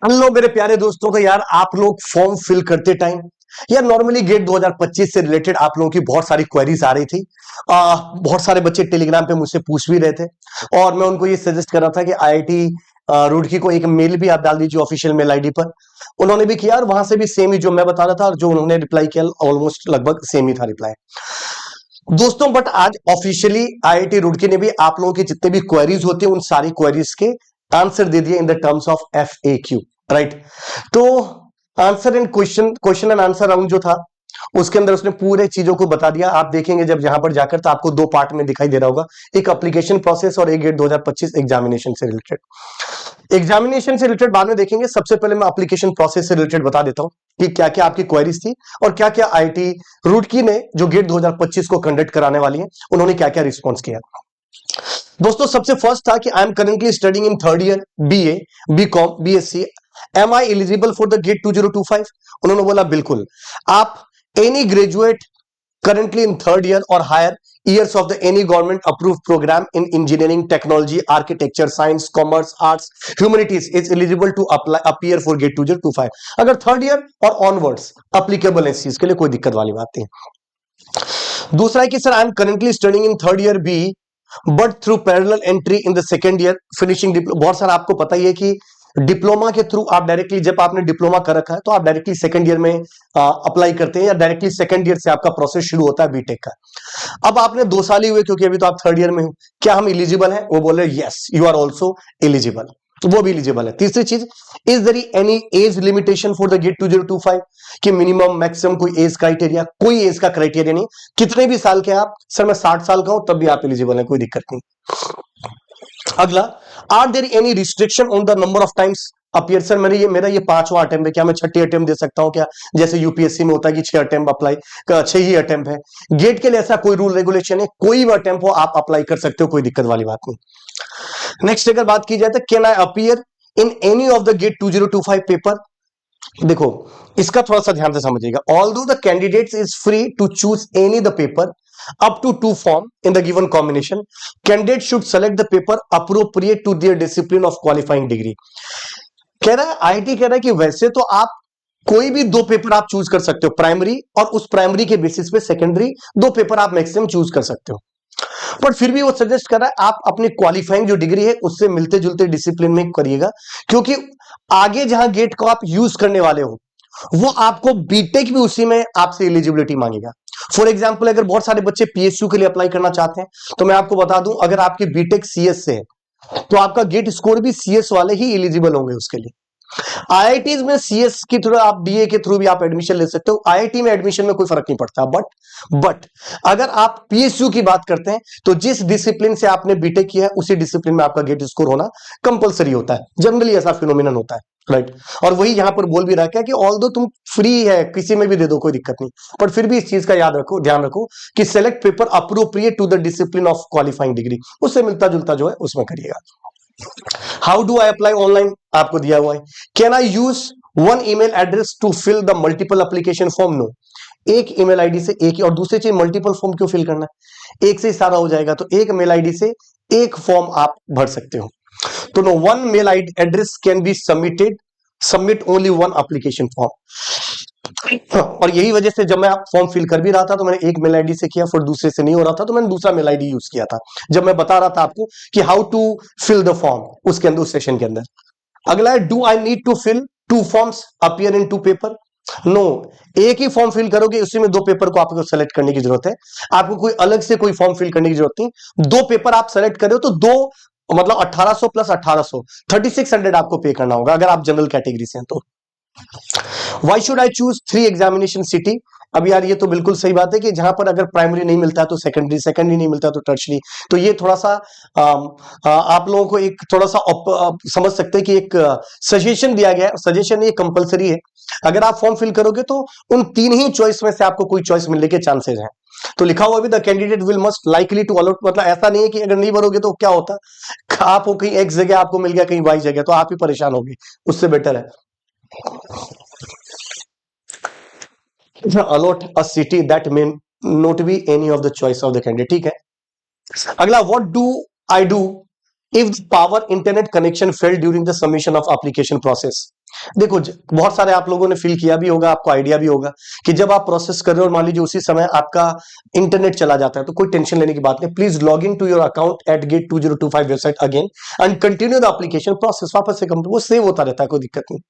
Hello मेरे प्यारे दोस्तों। तो यार आप लोग फॉर्म फिल करते टाइम यार नॉर्मली गेट 2025 से रिलेटेड आप लोगों की बहुत सारी क्वेरीज आ रही थी। बहुत सारे बच्चे टेलीग्राम पे मुझसे पूछ भी रहे थे और मैं उनको ये सजेस्ट कर रहा था कि आईआईटी रुड़की को एक मेल भी आप डाल दीजिए ऑफिशियल मेल आईडी पर। उन्होंने भी किया और वहां से भी सेम ही जो मैं बता रहा था और जो उन्होंने रिप्लाई किया ऑलमोस्ट लगभग सेम ही था रिप्लाई। दोस्तों बट आज ऑफिशियली आईआईटी रुड़की ने भी आप लोगों की जितने भी क्वेरीज होती है उन सारी क्वेरीज के आंसर दे दिए in the terms of FAQ, right. तो answer and question and answer round जो था उसके अंदर उसने पूरे चीजों को बता दिया। आप देखेंगे जब यहां पर जाकर तो आपको दो पार्ट में दिखाई दे रहा होगा, एक एप्लीकेशन प्रोसेस और एक गेट 2025 एग्जामिनेशन से रिलेटेड। एग्जामिनेशन से रिलेटेड बाद में देखेंगे, सबसे पहले मैं एप्लीकेशन प्रोसेस से रिलेटेड बता देता हूं कि क्या क्या आपकी क्वेरीज थी और क्या क्या आईआईटी रुड़की ने जो गेट 2025 को कंडक्ट कराने वाली है उन्होंने क्या क्या रिस्पॉन्स किया। दोस्तों सबसे फर्स्ट था कि I am currently studying in third year BA BCom BSc, am I eligible for the GATE 2025। उन्होंने बोला बिल्कुल, आप any graduate currently in third year or higher years of the any government approved program in engineering, technology, architecture, science, commerce, arts, humanities is eligible to apply appear for gate 2025। अगर third year और onwards applicable है इस चीज के लिए, कोई दिक्कत वाली बात नहीं। दूसरा है कि sir I am currently studying in third year B but through parallel entry in the second year finishing. बहुत सारा आपको पता ही है कि डिप्लोमा के थ्रू आप डायरेक्टली, जब आपने डिप्लोमा कर रखा है तो आप डायरेक्टली सेकंड ईयर में अप्लाई करते हैं या डायरेक्टली सेकंड ईयर से आपका प्रोसेस शुरू होता है बीटेक का। अब आपने 2 साल ही हुए क्योंकि अभी तो आप थर्ड ईयर में हो, क्या हम एलिजिबल हैं? वो बोले yes you are also eligible, वो भी एलिजिबल है। तीसरी चीज, is there any age limitation for the GATE 2025 कि मिनिमम मैक्सिमम कोई एज क्राइटेरिया? कोई एज का क्राइटेरिया नहीं, कितने भी साल के आप, सर मैं 60 साल का हूं तब भी आप एलिजिबल हैं, कोई दिक्कत नहीं। अगला, are there any restriction on the number of times appear? Sir मेरा ये 5वां अटेम्प्ट है, क्या मैं 6ठी अटेम्प्ट दे सकता हूं क्या? जैसे यूपीएससी में होता है कि 6 अटेम्प्ट अप्लाई, 6 ही अटेम्प्ट है। गेट के लिए ऐसा कोई रूल रेगुलेशन है? कोई भी अटेम्प्ट हो आप अप्लाई कर सकते हो, कोई दिक्कत वाली बात नहीं। नेक्स्ट अगर बात की जाए तो can I appear in any of the GATE 2025 paper? देखो इसका थोड़ा सा ध्यान से समझिएगा। Although the candidates is free to choose any the paper up to 2 form in the given combination, candidate should select the paper appropriate to their discipline of qualifying degree। कह रहा है आईआईटी कह रहा है कि वैसे तो आप कोई भी 2 पेपर आप चूज कर सकते हो प्राइमरी, और उस प्राइमरी के बेसिस पे सेकेंडरी 2 पेपर आप मैक्सिमम चूज कर सकते हो, पर फिर भी वो सजेस्ट कर रहा है आप अपनी क्वालिफाइंग जो डिग्री है उससे मिलते जुलते डिसिप्लिन में करिएगा, क्योंकि आगे जहां गेट को आप यूज करने वाले हो वो आपको बीटेक भी उसी में आपसे एलिजिबिलिटी मांगेगा। फॉर एग्जाम्पल अगर बहुत सारे बच्चे पीएसयू के लिए अप्लाई करना चाहते हैं तो मैं आपको बता दूं, अगर आपकी बीटेक सीएस से है तो आपका गेट स्कोर भी सीएस वाले ही एलिजिबल होंगे उसके लिए। आईआईटी में सीएस की थ्रू आप बीए के थ्रू भी आप एडमिशन ले सकते हो, आईआईटी में एडमिशन में कोई फर्क नहीं पड़ता। बट अगर आप पीएसयू की बात करते हैं तो जिस डिसिप्लिन से आपने बीटेक किया है उसी डिसिप्लिन में आपका गेट स्कोर होना कंपलसरी होता है, जनरली ऐसा फिनोमिनन होता है, राइट। और वही यहां पर बोल भी रहा है कि ऑल्दो तुम फ्री है किसी में भी दे दो कोई दिक्कत नहीं, पर फिर भी इस चीज का याद रखो, ध्यान रखो कि select paper appropriate to the discipline of qualifying degree, उससे मिलता जुलता जो है उसमें करिएगा। How do I apply online? आपको दिया हुआ है। Can I use one email address to fill the multiple application form? No, एक ईमेल आईडी से एक ही। और दूसरी चीज, मल्टीपल फॉर्म क्यों फिल करना है? एक से ही सारा हो जाएगा, तो एक मेल आईडी से एक फॉर्म आप भर सकते हो। तो no, one mail ID address can be submit only one application form. और यही वजह से जब मैं फॉर्म फिल कर भी रहा था तो मैंने एक मेल आईडी से किया, फिर दूसरे से नहीं हो रहा था तो मैंने दूसरा मेल आईडी यूज किया था, जब मैं बता रहा था आपको कि how to fill the form उसके अंदर, उस सेशन के अंदर। अगला है, do I need to fill 2 forms appear in 2 paper? No, एक ही फॉर्म फिल करोगे, उसी में 2 पेपर को आपको सेलेक्ट करने की जरूरत है, आपको कोई अलग से कोई फॉर्म फिल करने की जरूरत नहीं। 2 पेपर आप सेलेक्ट कर रहे हो तो 2 मतलब 1800 प्लस 1800 3600 आपको पे करना होगा अगर आप जनरल कैटेगरी से हैं तो। Why should I choose 3 examination city? अब यार ये तो बिल्कुल सही बात है कि जहां पर अगर प्राइमरी नहीं मिलता है तो सेकेंडरी नहीं मिलता तो टर्शरी, तो ये थोड़ा सा आप लोगों को एक थोड़ा सा समझ सकते हैं कि एक सजेशन दिया गया है। सजेशन ये कंपलसरी है, अगर आप फॉर्म फिल करोगे तो उन 3 ही चॉइस में से आपको कोई चॉइस मिलने के चांसेस हैं। तो लिखा हुआ भी the candidate will must likely to allot, मतलब ऐसा नहीं है कि अगर नहीं भरोगे तो क्या होता, आप हो कहीं एक्स जगह आपको मिल गया कहीं वाई जगह तो आप ही परेशान होगी, उससे बेटर है allot a city that may not be any of the choice of the candidate। ठीक है। अगला, what do I do if the power internet connection failed during the submission of application process? देखो बहुत सारे आप लोगों ने फिल किया भी होगा, आपको आइडिया भी होगा कि जब आप प्रोसेस कर रहे हो और मान लीजिए उसी समय आपका इंटरनेट चला जाता है तो कोई टेंशन लेने की बात नहीं। Please log in to your account at GATE 2025 website again and continue the application process. वापस से वो सेव होता रहता है, कोई दिक्कत नहीं।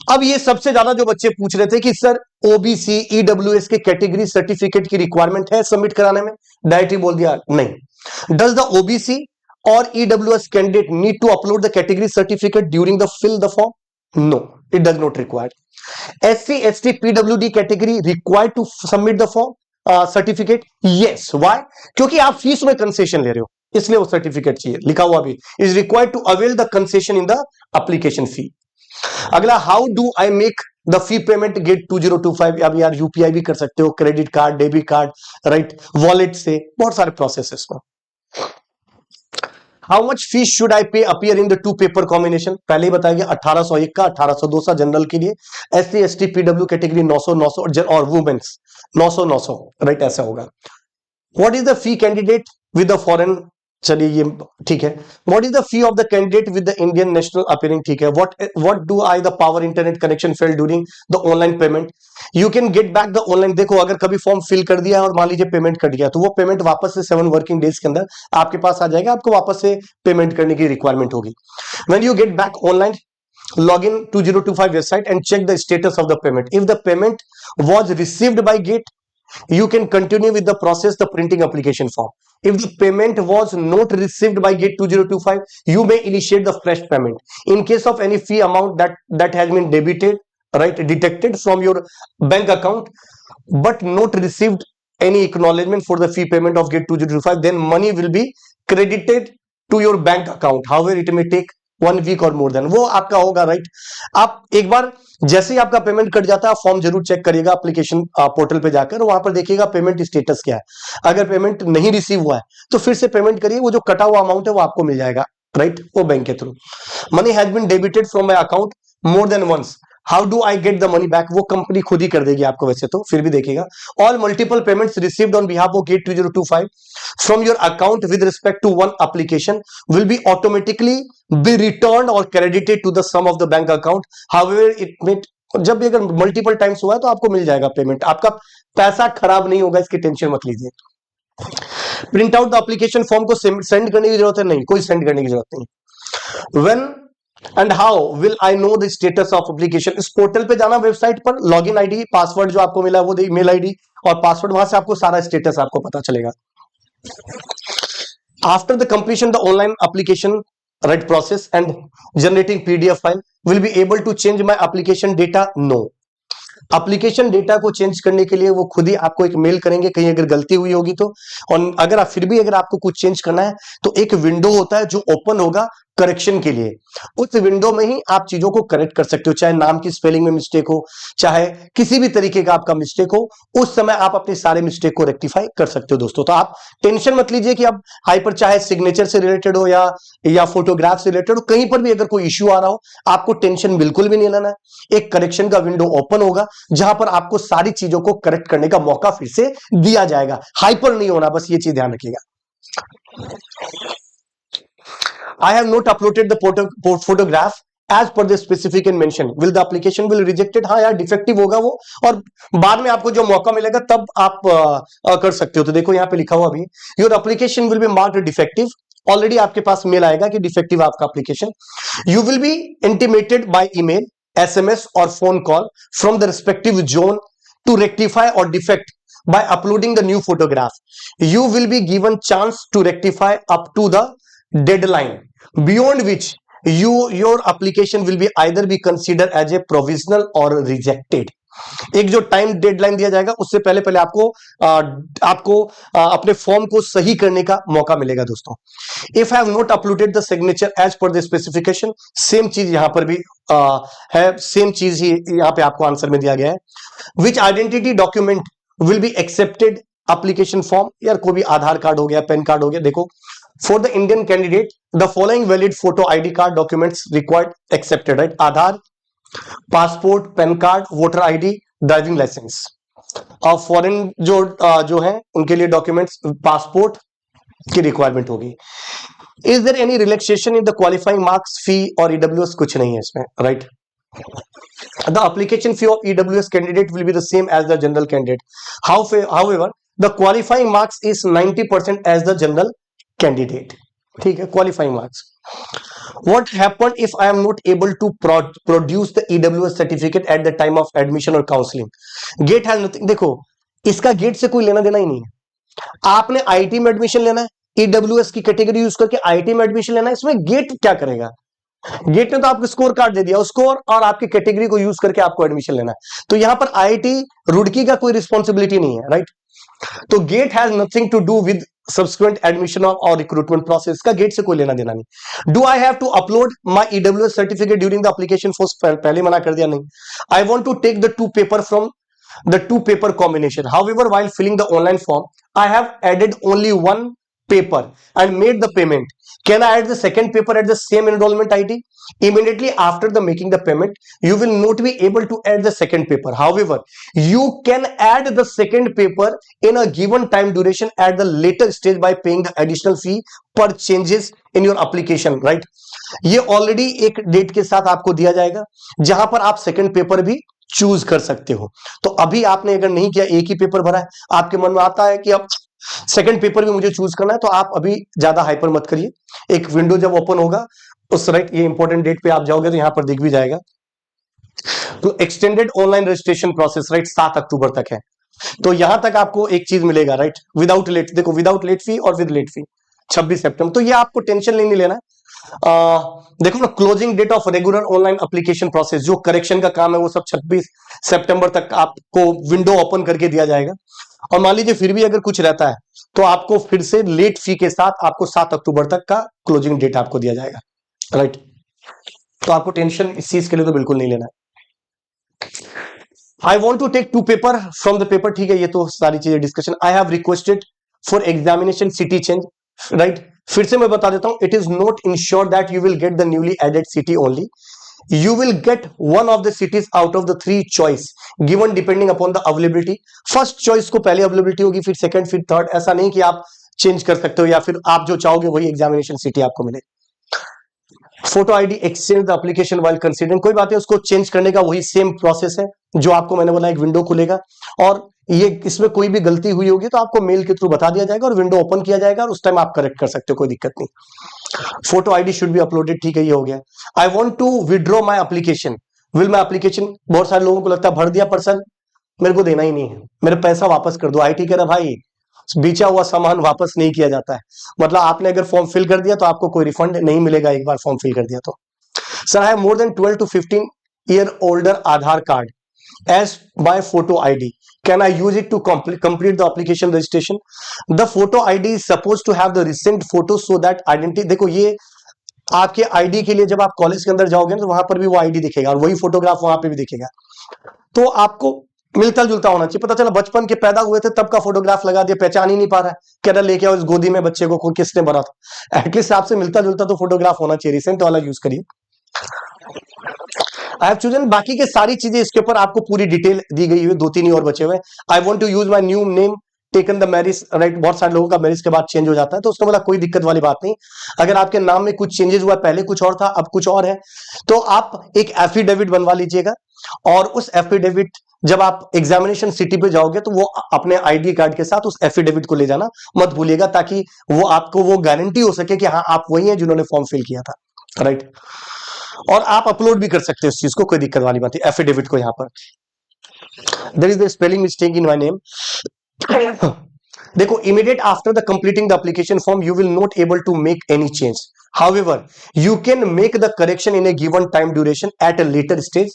अब ये सबसे ज्यादा जो बच्चे पूछ रहे थे कि सर ओबीसी ईडब्ल्यूएस के कैटेगरी सर्टिफिकेट की रिक्वायरमेंट है सबमिट कराने में, डायरेक्टली बोल दिया नहीं। डज द ओबीसी और EWS candidate need to upload the category certificate during the fill the form? No, it does not require. SC, ST, PWD category required to submit the form certificate? Yes. Why? क्योंकि आप fees में concession ले रहे हो, इसलिए वो certificate चाहिए। लिखा हुआ भी is required to avail the concession in the application fee. अगला, how do I make the fee payment GATE 2025? अब यार यूपीआई भी कर सकते हो, credit card, debit card, right, wallet से, बहुत सारे प्रोसेस है इसमें। How much fees should I pay appear in the two paper combination? पहले ही बताया गया 1801 का 1802 जनरल के लिए, SC, ST, PW कैटेगरी 900 900 और वुमेन्स 900 900, राइट, ऐसा होगा। What is the fee candidate with the foreign? चलिए ये ठीक है। What is the fee of the candidate with the Indian national appearing? ठीक है। What do I the power internet connection fail during the online payment? You can get back the online. देखो अगर कभी form fill कर दिया और मान लीजिए पेमेंट कट गया तो वो पेमेंट वापस से 7 वर्किंग डेज के अंदर आपके पास आ जाएगा, आपको वापस से पेमेंट करने की रिक्वायरमेंट होगी। When you get back online, log in 2025 website and check the status of the payment. If the payment was received by gate, you can continue with the process, the printing application form. If the payment was not received by gate 2025, you may initiate the fresh payment. In case of any fee amount that has been debited, right, detected from your bank account but not received any acknowledgement for the fee payment of gate 2025, then money will be credited to your bank account. However, it may take 1 week और more than, वो आपका होगा, right. आप एक बार जैसे ही आपका payment cut जाता है फॉर्म जरूर चेक करिएगा एप्लीकेशन पोर्टल पे जाकर, वहां पर देखिएगा पेमेंट स्टेटस क्या है। अगर पेमेंट नहीं रिसीव हुआ है तो फिर से पेमेंट करिए, वो जो कटा हुआ अमाउंट है वो आपको मिल जाएगा, राइट, वो बैंक के थ्रू। Money has been debited from my account more than once, how do I get the money back? वो कंपनी खुद ही कर देगी आपको, वैसे तो फिर भी देखिएगा। All multiple payments received on behalf of GATE 2025 from your account with respect to one application will be automatically be return और credited to the sum of the bank account. However it may, जब भी अगर multiple times हुआ है तो आपको मिल जाएगा payment, आपका पैसा खराब नहीं होगा, इसकी टेंशन मत लीजिए। Print out the application form को सेंड करने की जरूरत है? नहीं, कोई सेंड करने की जरूरत नहीं। When and how will I know the status of application? इस पोर्टल पे जाना, वेबसाइट पर लॉगिन आईडी, पासवर्ड जो आपको मिला है वो दे, ईमेल आईडी और पासवर्ड, वहां से आपको सारा स्टेटस आपको पता चलेगा। After the completion the online application right process and generating PDF file, will be able to change my application data? No. Application data को चेंज करने के लिए वो खुद ही आपको एक मेल करेंगे, कहीं अगर गलती हुई होगी तो। और अगर आप फिर भी अगर आपको कुछ चेंज करना है तो एक विंडो होता है जो ओपन होगा करेक्शन के लिए, उस विंडो में ही आप चीजों को करेक्ट कर सकते हो, चाहे नाम की स्पेलिंग में मिस्टेक हो, चाहे किसी भी तरीके का आपका मिस्टेक हो, उस समय आप अपने सारे मिस्टेक को रेक्टिफाई कर सकते हो दोस्तों। तो आप टेंशन मत लीजिए कि अब हाइपर चाहे सिग्नेचर से रिलेटेड हो या फोटोग्राफ से रिलेटेड हो, कहीं पर भी अगर कोई इश्यू आ रहा हो आपको टेंशन बिल्कुल भी नहीं लेना है। एक करेक्शन का विंडो ओपन होगा जहां पर आपको सारी चीजों को करेक्ट करने का मौका फिर से दिया जाएगा। हाइपर नहीं होना, बस ये चीज ध्यान रखिएगा। I have not uploaded the photograph as per the specific and mention. Will the application will rejected? हाँ यार, डिफेक्टिव होगा वो, और बाद में आपको जो मौका मिलेगा तब आप कर सकते हो। तो देखो यहाँ पे लिखा हुआ भी, your application will be marked defective. Already आपके पास मेल आएगा कि डिफेक्टिव आपका application. You will be intimated by email, SMS और phone call from the respective zone to rectify और defect by uploading the new photograph. You will be given chance to rectify up to the deadline, beyond which your application will be either be considered as a provisional or rejected. एक जो time deadline दिया जाएगा उससे पहले पहले आपको अपने form को सही करने का मौका मिलेगा दोस्तों। If I have not uploaded the signature as per the specification, same चीज यहां पर भी है, सेम चीज ही यहां पे आपको आंसर में दिया गया है। Which identity document will be accepted application form? यार कोई भी आधार कार्ड हो गया, पैन कार्ड हो गया। देखो, for the Indian candidate the following valid photo ID card documents required accepted, right. Aadhaar, passport, PAN card, voter ID, driving licence. और foreign जो है उनके लिए डॉक्यूमेंट्स, पासपोर्ट की रिक्वायरमेंट होगी। Is there any relaxation in the qualifying marks, fee और EWS? कुछ नहीं है इसमें, right. The application fee of EWS candidate will be the same as the general candidate. However, the qualifying marks is 90% as the general candidate. ठीक है, qualifying marks. What happened if I am not able to produce the EWS certificate at the time of admission or counseling? Gate has nothing. देखो, इसका gate से कोई लेना देना ही नहीं है. आपने आईटी में एडमिशन लेना है, ईडब्ल्यूएस की कैटेगरी यूज करके आईटी में एडमिशन लेना है, इसमें गेट क्या करेगा? गेट ने तो आपको स्कोर कार्ड दे दिया, स्कोर और आपकी कैटेगरी को यूज करके आपको एडमिशन लेना है. तो यहां पर आईआईटी रुड़की का कोई रिस्पॉन्सिबिलिटी नहीं है, राइट? तो GATE has nothing to do with subsequent admission और रिक्रूटमेंट प्रोसेस का गेट से कोई लेना देना नहीं. Do I have to upload my EWS certificate during the application for? पहले मना कर दिया, नहीं. I want to take the two paper from the two paper combination. However, while filling the online form, I have added only one paper and made the payment. Can I add the second paper at the same enrollment ID? Immediately after the making the payment, you will not be able to add the second paper. However, you can add the second paper in a given time duration at the later stage by paying the additional fee per changes in your application, right? ये already एक date के साथ आपको दिया जाएगा जहां पर आप सेकंड पेपर भी चूज कर सकते हो. तो अभी आपने अगर नहीं किया, एक ही पेपर भरा है, आपके मन में आता है कि अब सेकंड पेपर भी मुझे चूज करना है, तो आप अभी ज्यादा हाइपर मत करिए. एक विंडो जब ओपन होगा उस राइट ये इंपॉर्टेंट डेट पे आप जाओगे तो यहां पर दिख भी जाएगा. तो extended online registration process right 7 अक्टूबर तक है. तो यहां तक आपको एक चीज मिलेगा, राइट? विदाउट लेट, देखो विदाउट लेट फी और विद लेट फी 26 सितंबर. तो ये आपको टेंशन नहीं लेना है. देखो ना, closing date of regular online application process, जो करेक्शन का काम है वो सब 26 सितंबर तक आपको विंडो ओपन करके दिया जाएगा. और मान लीजिए फिर भी अगर कुछ रहता है तो आपको फिर से लेट फी के साथ आपको 7 अक्टूबर तक का क्लोजिंग डेट आपको दिया जाएगा, राइट? तो आपको टेंशन इस चीज के लिए तो बिल्कुल नहीं लेना है. I want to take two paper from the paper. ठीक है, ये तो सारी चीजें discussion. I have requested for examination city change, right? फिर से मैं बता देता हूं, it is not insure that you will get the newly added city only. You will get one of the cities out of the 3 choice given depending upon the availability. First choice को पहले availability होगी, फिर second, फिर third. ऐसा नहीं कि आप change कर सकते हो या फिर आप जो चाहोगे वही एग्जामिनेशन सिटी आपको मिले. Photo ID exchange the application while considering, कोई बात है, उसको चेंज करने का वही सेम प्रोसेस है जो आपको मैंने बोला. एक विंडो खुलेगा और ये इसमें कोई भी गलती हुई होगी तो आपको मेल के थ्रू बता दिया जाएगा और विंडो ओपन किया जाएगा और उस टाइम आप करेक्ट कर सकते हो, कोई दिक्कत नहीं. Photo ID should be uploaded. ठीक है, ये हो गया. I want to withdraw my application. Will my application, बहुत सारे लोगों को लगता है भर दिया पर्सन, मेरे को देना ही नहीं है, मेरा पैसा वापस कर दो. आईटी कह रहा भाई बेचा हुआ सामान वापस नहीं किया जाता है. मतलब आपने अगर फॉर्म फिल कर दिया तो आपको कोई रिफंड नहीं मिलेगा एक बार फॉर्म फिल कर दिया तो. Sir I have more than 12 to 15 year older Aadhaar card as my photo ID. Can I use it to complete the application registration? The photo ID is supposed to have the recent photo so that identity. देखो ये आपके ID के लिए जब आप college के अंदर जाओगे तो वहां पर भी वो आईडी दिखेगा और वही फोटोग्राफ वहां पे भी दिखेगा. तो आपको मिलता जुलता होना चाहिए. पता चला बचपन के पैदा हुए थे तब का फोटोग्राफ लगा दिया, पहचान ही नहीं पा रहा है, कह रहा लेके आओ इस गोदी में बच्चे को, किसने भरा था. एटलीस्ट आपसे मिलता जुलता तो फोटोग्राफ होना चाहिए. रिसेंट वाला यूज करिए. I have chosen. बाकी के सारी चीजें इसके ऊपर आपको पूरी डिटेल दी गई हुई, 2-3 ही और बचे हुए. I want to use my new name taken the marriage, right? बहुत सारे लोगों का मैरिज के बाद चेंज हो जाता है, तो उसने बोला कोई दिक्कत वाली बात नहीं. अगर आपके नाम में कुछ चेंजेस हुआ, पहले कुछ और था अब कुछ और है, तो आप एक एफिडेविट बनवा लीजिएगा. और उस एफिडेविट जब आप एग्जामिनेशन सिटी पे जाओगे तो वो अपने आईडी कार्ड के साथ उस एफिडेविट को ले जाना मत भूलिएगा, ताकि वो आपको वो गारंटी हो सके कि हाँ आप वही हैं जिन्होंने फॉर्म फिल किया था, राइट? और आप अपलोड भी कर सकते हो इस चीज को, कोई दिक्कत वाली बात नहीं. एफिडेविट को यहां पर there is the spelling mistake in my name. देखो, immediate after the completing the application form you will not able to make any change. However you can make the correction in a given time duration at a later stage.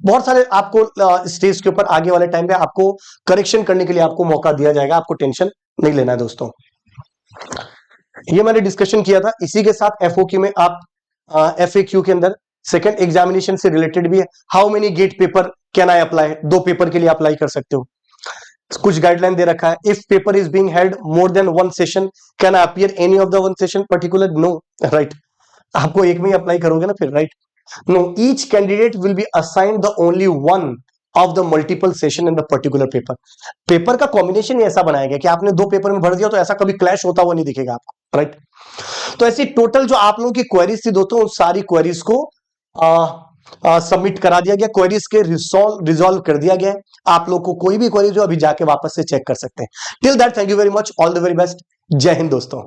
बहुत सारे आपको stage के ऊपर आगे वाले time पे आपको correction करने के लिए आपको मौका दिया जाएगा. आपको टेंशन नहीं लेना है दोस्तों. ये मैंने डिस्कशन किया था. इसी के साथ एफओक्यू में आप एफएक्यू के अंदर सेकंड एग्जामिनेशन से रिलेटेड भी है. How many GATE paper can I apply? 2 paper के लिए अप्लाई कर सकते हो. कुछ गाइडलाइन दे रखा है. If paper is being held more than 1 session can I appear any of the 1 session particular? No, right? आपको एक में ही अप्लाई करोगे ना फिर, right? No, each candidate will be assigned the only one of the multiple session in the particular paper. Paper का combination ऐसा बनाया गया कि आपने 2 पेपर में भर दिया तो ऐसा कभी क्लैश होता हुआ नहीं दिखेगा आपको, राइट? तो ऐसी टोटल जो आप लोगों की क्वेरीज थी दोस्तों, उन सारी क्वेरीज को सबमिट करा दिया गया, क्वेरीज के रिजॉल्व कर दिया गया है। आप लोग को कोई भी क्वेरी जो अभी जाके वापस से चेक कर सकते हैं। Till that thank you very much, all the very best, जय हिंद दोस्तों।